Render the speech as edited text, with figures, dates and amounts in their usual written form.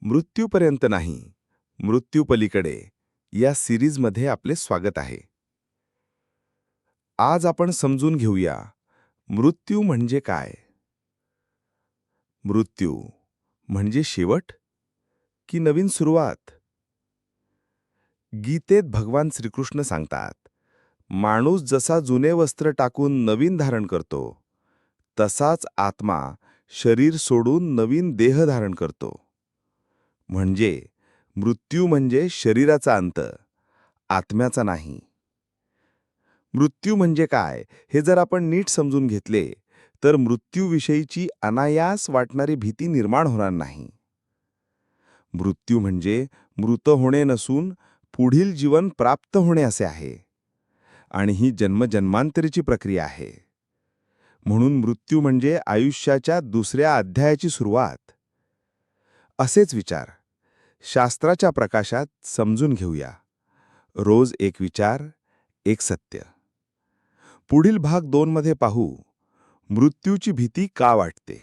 मृत्यूपर्यंत नाही, मृत्यूपलीकडे या सिरीजमध्ये आपले स्वागत आहे. आज आपण समजून घेऊया मृत्यू म्हणजे काय. मृत्यू म्हणजे शेवट की नवीन सुरुवात? गीतेत भगवान श्रीकृष्ण सांगतात, माणूस जसा जुने वस्त्र टाकून नवीन धारण करतो, तसाच आत्मा शरीर सोडून नवीन देह धारण करतो. म्हणजे मृत्यू म्हणजे शरीराचा अंत, आत्म्याचा नाही. मृत्यू म्हणजे काय हे जर आपण नीट समजून घेतले तर मृत्यूविषयीची अनायास वाटणारी भीती निर्माण होणार नाही. मृत्यू म्हणजे मृत होणे नसून पुढील जीवन प्राप्त होणे असे आहे. आणि ही जन्मजन्मांतरीची प्रक्रिया आहे. म्हणून मृत्यू म्हणजे आयुष्याच्या दुसऱ्या अध्यायाची सुरुवात. असेच विचार शास्त्राच्या प्रकाशात समजून घेऊया. रोज एक विचार, एक सत्य. पुढील भाग 2 मध्ये पाहू, मृत्यूची भीती का वाटते.